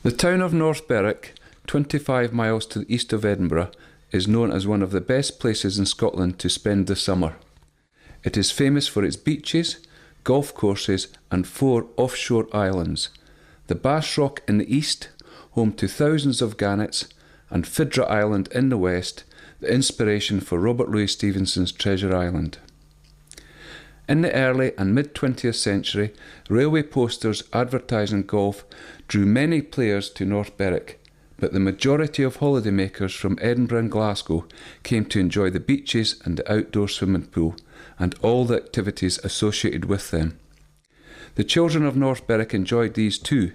The town of North Berwick, 25 miles to the east of Edinburgh, is known as one of the best places in Scotland to spend the summer. It is famous for its beaches, golf courses and 4 offshore islands. The Bass Rock in the east, home to thousands of gannets, and Fidra Island in the west, the inspiration for Robert Louis Stevenson's Treasure Island. In the early and mid-20th century, railway posters advertising golf drew many players to North Berwick, but the majority of holidaymakers from Edinburgh and Glasgow came to enjoy the beaches and the outdoor swimming pool and all the activities associated with them. The children of North Berwick enjoyed these too.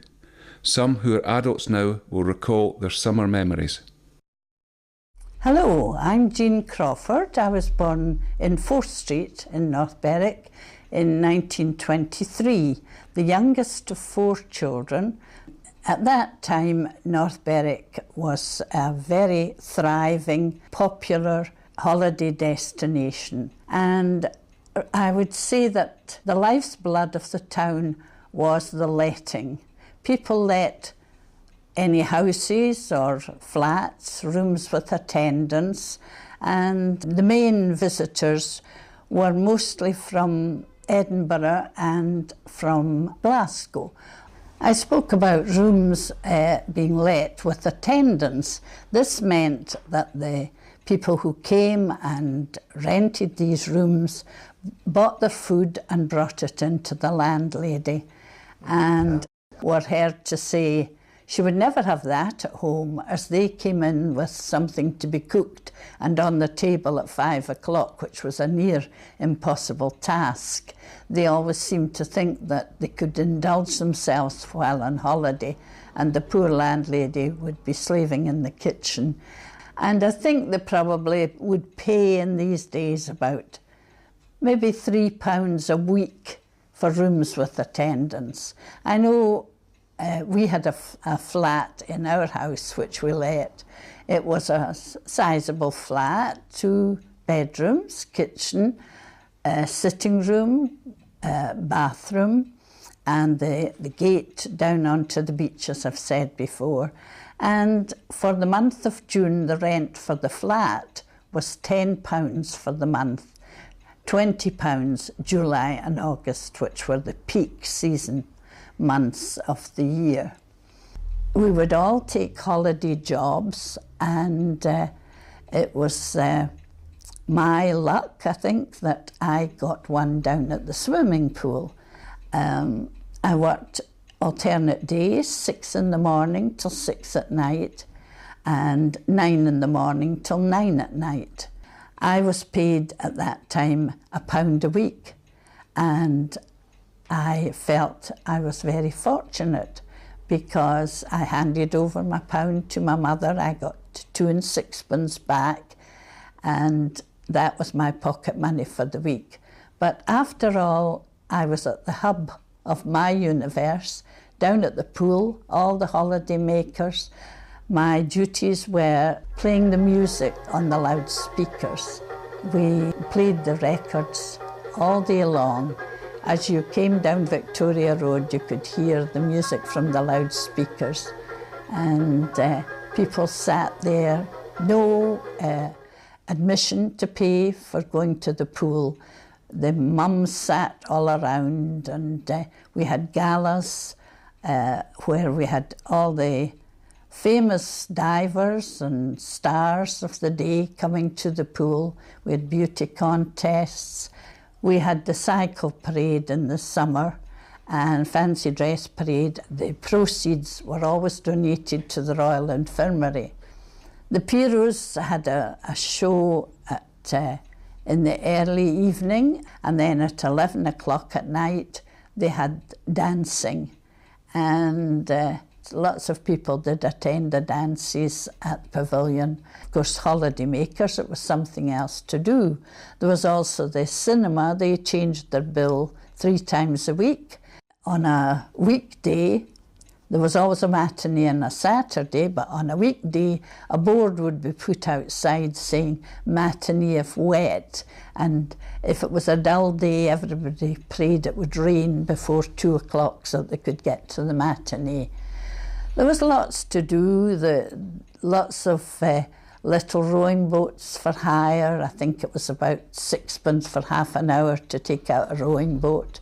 Some who are adults now will recall their summer memories. Hello, I'm Jean Crawford. I was born in 4th Street in North Berwick in 1923, the youngest of 4 children. At that time, North Berwick was a very thriving, popular holiday destination. And I would say that the life's blood of the town was the letting. People let any houses or flats, rooms with attendance, and the main visitors were mostly from Edinburgh and from Glasgow. I spoke about rooms being let with attendance. This meant that the people who came and rented these rooms bought their food and brought it into the landlady, and were heard to say she would never have that at home, as they came in with something to be cooked and on the table at 5 o'clock, which was a near impossible task. They always seemed to think that they could indulge themselves while on holiday, and the poor landlady would be slaving in the kitchen. And I think they probably would pay in these days about maybe £3 a week for rooms with attendance. I know we had a flat in our house which we let. It was a sizable flat, 2 bedrooms, kitchen, sitting room, bathroom, and the gate down onto the beach, as I've said before. And for the month of June, the rent for the flat was £10 for the month, £20 July and August, which were the peak season months of the year. We would all take holiday jobs, and it was my luck, I think, that I got one down at the swimming pool. I worked alternate days, 6 in the morning till 6 at night, and 9 in the morning till 9 at night. I was paid at that time £1 a week, and I felt I was very fortunate because I handed over my £1 to my mother. I got 2 and 6pence back, and that was my pocket money for the week. But after all, I was at the hub of my universe, down at the pool, all the holiday makers. My duties were playing the music on the loudspeakers. We played the records all day long. As you came down Victoria Road, you could hear the music from the loudspeakers, and people sat there. No admission to pay for going to the pool. The mums sat all around, and we had galas where we had all the famous divers and stars of the day coming to the pool. We had beauty contests. We had the cycle parade in the summer and fancy dress parade. The proceeds were always donated to the Royal Infirmary. The Pierrots had a show in the early evening, and then at 11 o'clock at night they had dancing, and lots of people did attend the dances at the pavilion. Of course, holiday makers, it was something else to do. There was also the cinema. They changed their bill 3 times a week. On a weekday, there was always a matinee and a Saturday, but on a weekday, a board would be put outside saying matinee if wet. And if it was a dull day, everybody prayed it would rain before 2 o'clock so they could get to the matinee. There was lots to do, lots of little rowing boats for hire. I think it was about sixpence for half an hour to take out a rowing boat.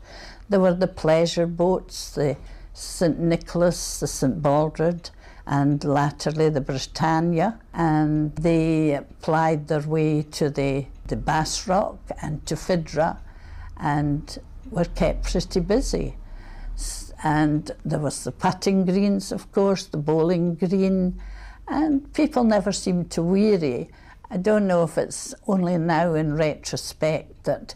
There were the pleasure boats, the St Nicholas, the St Baldred, and latterly the Britannia, and they plied their way to the Bass Rock and to Fidra, and were kept pretty busy. And there was the putting greens, of course, the bowling green, and people never seemed to weary. I don't know if it's only now in retrospect that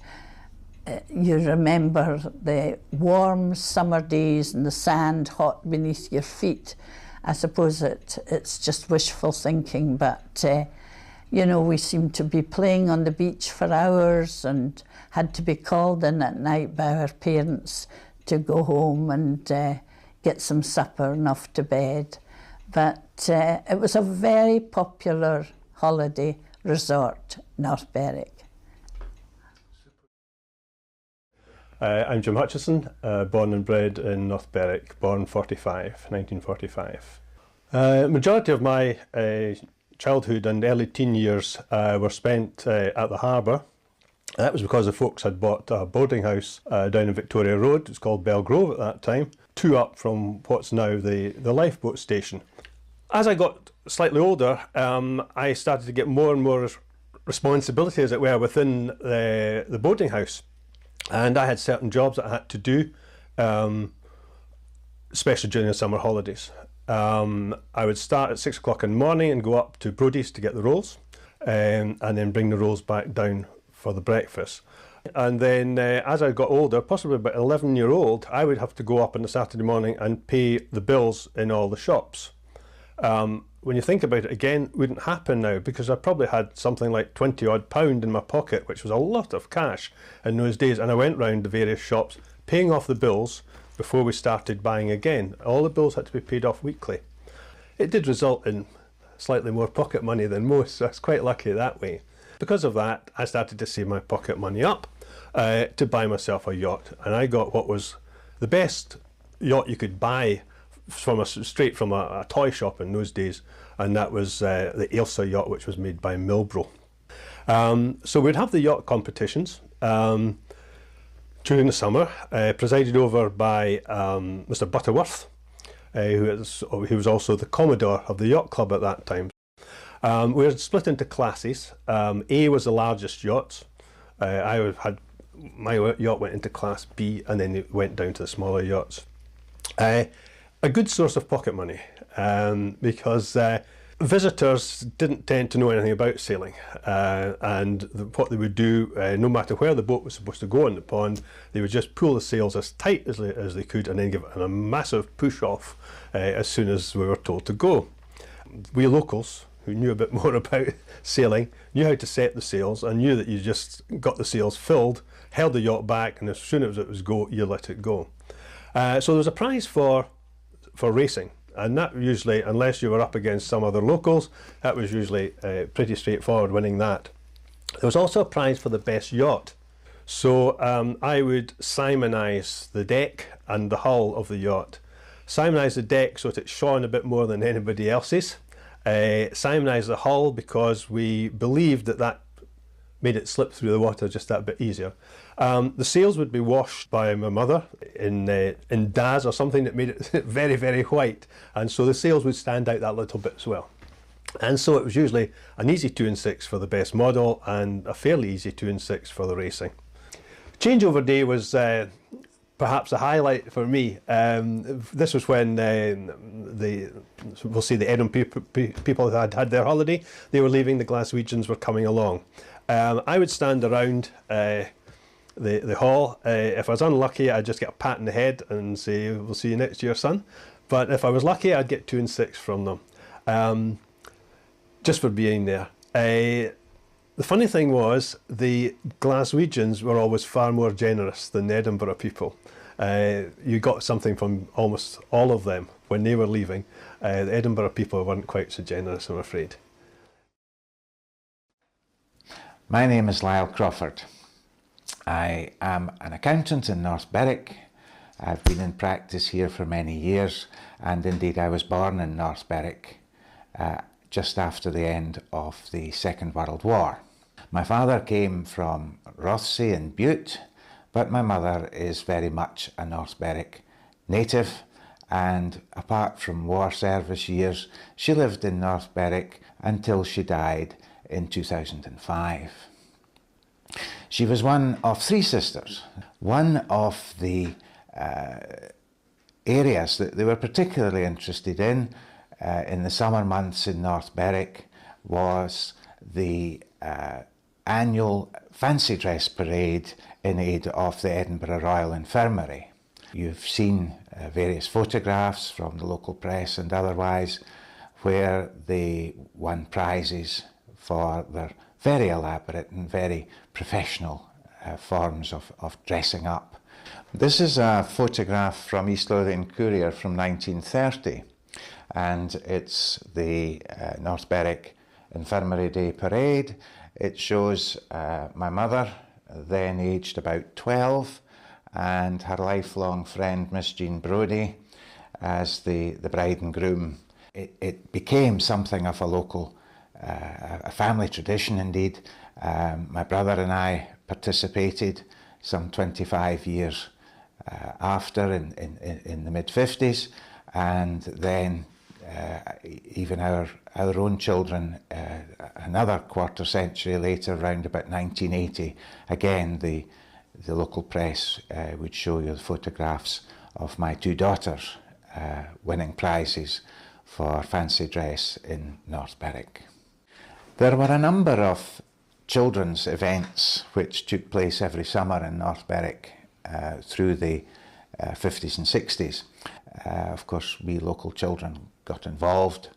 you remember the warm summer days and the sand hot beneath your feet. I suppose it's just wishful thinking, but you know, we seemed to be playing on the beach for hours and had to be called in at night by our parents to go home and get some supper and off to bed. But it was a very popular holiday resort, North Berwick. I'm Jim Hutchison, born and bred in North Berwick, born 1945. Majority of my childhood and early teen years were spent at the harbour. That was because the folks had bought a boarding house down in Victoria Road. It's called Belgrove at that time, 2 up from what's now the lifeboat station. As I got slightly older, I started to get more and more responsibility, as it were, within the boarding house. And I had certain jobs that I had to do, especially during the summer holidays. I would start at 6 o'clock in the morning and go up to Brodie's to get the rolls, and then bring the rolls back down for the breakfast. And then as I got older, possibly about 11-year-old, I would have to go up on the Saturday morning and pay the bills in all the shops. When you think about it, again, it wouldn't happen now, because I probably had something like £20-odd in my pocket, which was a lot of cash in those days, and I went round the various shops paying off the bills before we started buying again. All the bills had to be paid off weekly. It did result in slightly more pocket money than most, so I was quite lucky that way. Because of that, I started to save my pocket money up to buy myself a yacht, and I got what was the best yacht you could buy straight from a toy shop in those days, and that was the Ailsa yacht, which was made by Milbro. So we'd have the yacht competitions during the summer, presided over by Mr. Butterworth, who was also the Commodore of the Yacht Club at that time. We were split into classes. A was the largest yacht. My yacht went into class B, and then it went down to the smaller yachts. A good source of pocket money, because visitors didn't tend to know anything about sailing, and what they would do, no matter where the boat was supposed to go in the pond, they would just pull the sails as tight as they could, and then give it a massive push off as soon as we were told to go. We locals, who knew a bit more about sailing, knew how to set the sails, and knew that you just got the sails filled, held the yacht back, and as soon as it was go, you let it go. So there was a prize for racing, and that usually, unless you were up against some other locals, that was usually pretty straightforward winning that. There was also a prize for the best yacht. So I would simonise the deck and the hull of the yacht. Simonise the deck so that it shone a bit more than anybody else's. Simonise the hull because we believed that made it slip through the water just that bit easier. The sails would be washed by my mother in Daz or something that made it very, very white, and so the sails would stand out that little bit as well. And so it was usually an easy 2 and 6 for the best model and a fairly easy 2 and 6 for the racing. Changeover day was perhaps a highlight for me. This was when we'll say the Edinburgh people that had their holiday, they were leaving, the Glaswegians were coming along. I would stand around the hall. If I was unlucky, I'd just get a pat in the head and say, "We'll see you next year, son." But if I was lucky, I'd get 2 and 6 from them, just for being there. The funny thing was, the Glaswegians were always far more generous than the Edinburgh people. You got something from almost all of them when they were leaving. The Edinburgh people weren't quite so generous, I'm afraid. My name is Lyle Crawford. I am an accountant in North Berwick. I've been in practice here for many years, and indeed I was born in North Berwick just after the end of the Second World War. My father came from Rothsay in Bute, but my mother is very much a North Berwick native, and apart from war service years, she lived in North Berwick until she died in 2005. She was one of three sisters. One of the areas that they were particularly interested in the summer months in North Berwick was the annual fancy dress parade in aid of the Edinburgh Royal Infirmary. You've seen various photographs from the local press and otherwise where they won prizes for their very elaborate and very professional forms of dressing up. This is a photograph from East Lothian Courier from 1930, and it's the North Berwick Infirmary Day Parade. It shows my mother, then aged about 12, and her lifelong friend Miss Jean Brodie as the bride and groom. It became something of a local, a family tradition indeed. My brother and I participated some 25 years after in the mid-50s, and then even our own children another quarter century later, around about 1980, again the local press would show you the photographs of my two daughters winning prizes for fancy dress in North Berwick. There were a number of children's events which took place every summer in North Berwick through the 50s and 60s. Of course, we local children got involved.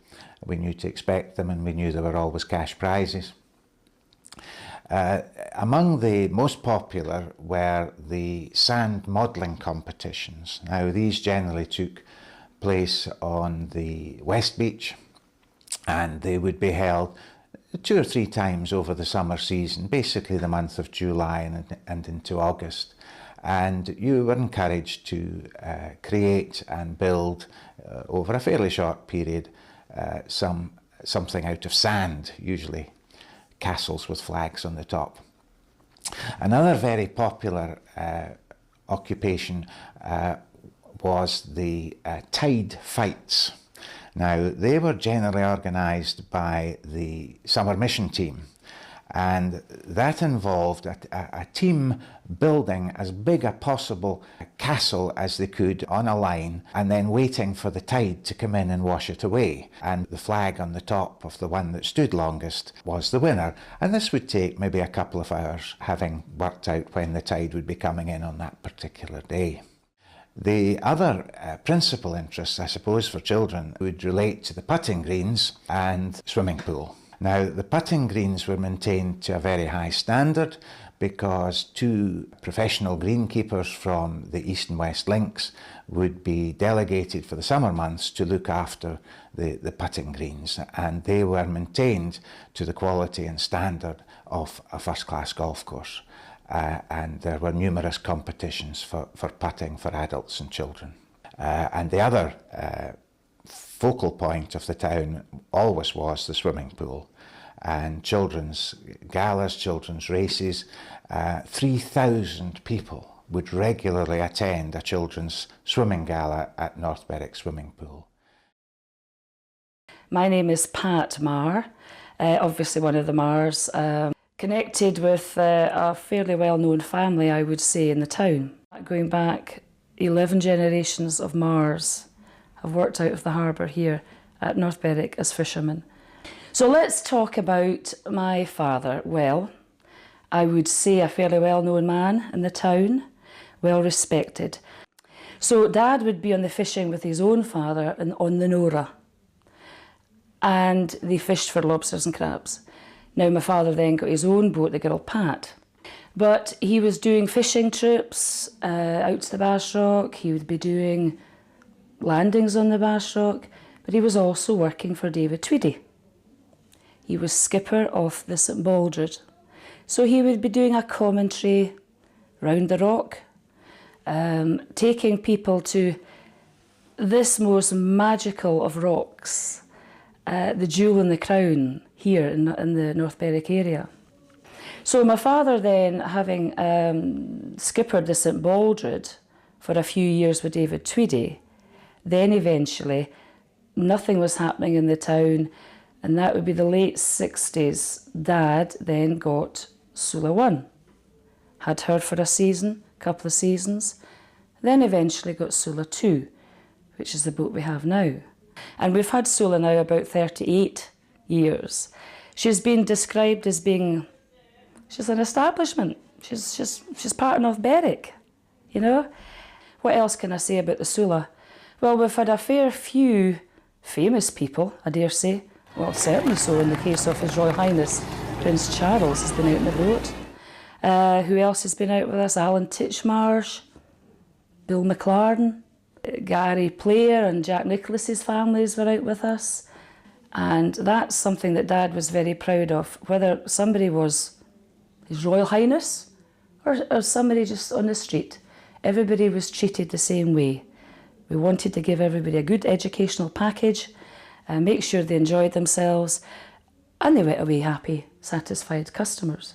We knew to expect them, and we knew there were always cash prizes. Among the most popular were the sand modelling competitions. Now, these generally took place on the West Beach, and they would be held 2 or 3 times over the summer season, basically the month of July and into August. And you were encouraged to create and build over a fairly short period something out of sand, usually castles with flags on the top. Another very popular occupation was the tide fights. Now, they were generally organised by the summer mission team, and that involved a team building as big a possible castle as they could on a line, and then waiting for the tide to come in and wash it away. And the flag on the top of the one that stood longest was the winner. And this would take maybe a couple of hours, having worked out when the tide would be coming in on that particular day. The other principal interest, I suppose, for children would relate to the putting greens and swimming pool. Now, the putting greens were maintained to a very high standard because 2 professional greenkeepers from the East and West Links would be delegated for the summer months to look after the putting greens, and they were maintained to the quality and standard of a first-class golf course. And there were numerous competitions for putting for adults and children. And the other focal point of the town always was the swimming pool, and children's galas, children's races. 3,000 people would regularly attend a children's swimming gala at North Berwick Swimming Pool. My name is Pat Marr, obviously one of the Marrs, connected with a fairly well-known family, I would say, in the town. Going back 11 generations of Marrs have worked out of the harbour here at North Berwick as fishermen. So let's talk about my father. Well, I would say a fairly well-known man in the town, well respected. So Dad would be on the fishing with his own father on the Nora, and they fished for lobsters and crabs. Now my father then got his own boat, the Girl Pat, but he was doing fishing trips out to the Bass Rock. He would be doing landings on the Bass Rock, but he was also working for David Tweedy. He was skipper of the St Baldred. So he would be doing a commentary round the rock, taking people to this most magical of rocks, the jewel in the crown here in the North Berwick area. So my father then, having skippered the St Baldred for a few years with David Tweedy, then eventually nothing was happening in the town, and that would be the late 60s. Dad then got Sula 1, had her for a season, couple of seasons, then eventually got Sula 2, which is the boat we have now. And we've had Sula now about 38 years. She's been described as being, she's an establishment. She's part of North Berwick, you know. What else can I say about the Sula? Well, we've had a fair few famous people, I dare say. Well, certainly so in the case of His Royal Highness Prince Charles has been out in the boat. Who else has been out with us? Alan Titchmarsh, Bill McLaren, Gary Player and Jack Nicholas's families were out with us. And that's something that Dad was very proud of, whether somebody was His Royal Highness or somebody just on the street. Everybody was treated the same way. We wanted to give everybody a good educational package and make sure they enjoyed themselves, and they went away happy, satisfied customers.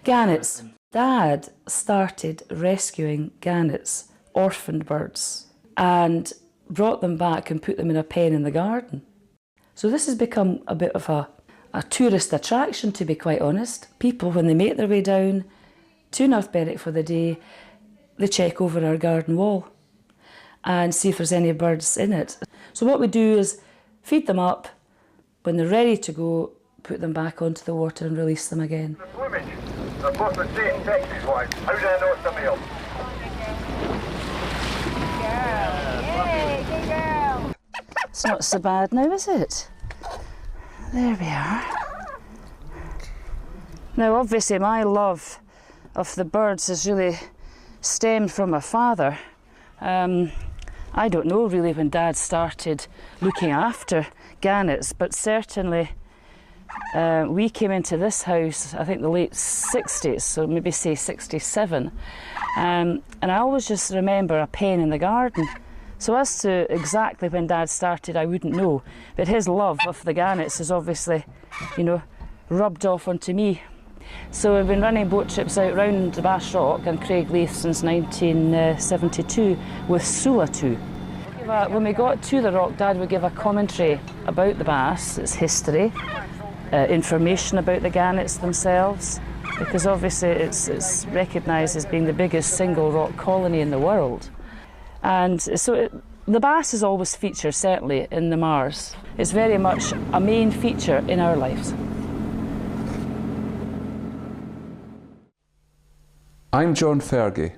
Gannets. Dad started rescuing gannets, orphaned birds, and brought them back and put them in a pen in the garden. So this has become a bit of a tourist attraction, to be quite honest. People, when they make their way down to North Berwick for the day, they check over our garden wall and see if there's any birds in it. So what we do is feed them up. When they're ready to go, put them back onto the water and release them again. The plumage, they're both the same Texas-wise. How do I know it's a male? It's not so bad now, is it? There we are. Now, obviously, my love of the birds has really stemmed from my father. I don't know really when Dad started looking after gannets, but certainly we came into this house, I think the late 60s, so maybe say 67. And I always just remember a pen in the garden. So as to exactly when Dad started, I wouldn't know. But his love of the gannets is obviously, you know, rubbed off onto me. So we've been running boat trips out round the Bass Rock and Craigleith since 1972 with Sula 2. When we got to the rock, Dad would give a commentary about the bass, its history, information about the gannets themselves, because obviously it's recognised as being the biggest single rock colony in the world. And so the bass is always featured, certainly, in the Mars. It's very much a main feature in our lives. I'm John Fergie.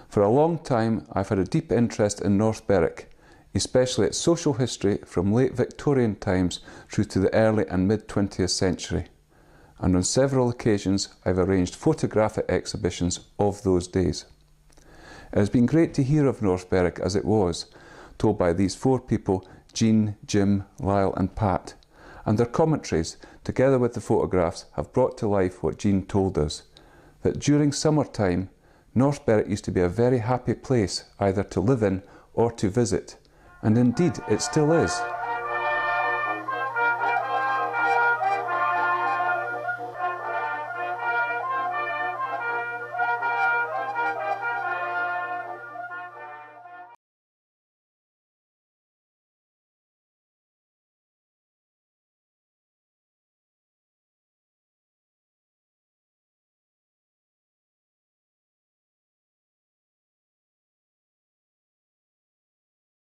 For a long time, I've had a deep interest in North Berwick, especially its social history from late Victorian times through to the early and mid-20th century. And on several occasions, I've arranged photographic exhibitions of those days. It has been great to hear of North Berwick as it was, told by these four people, Jean, Jim, Lyle and Pat, and their commentaries, together with the photographs, have brought to life what Jean told us, that during summertime, North Berwick used to be a very happy place either to live in or to visit, and indeed it still is.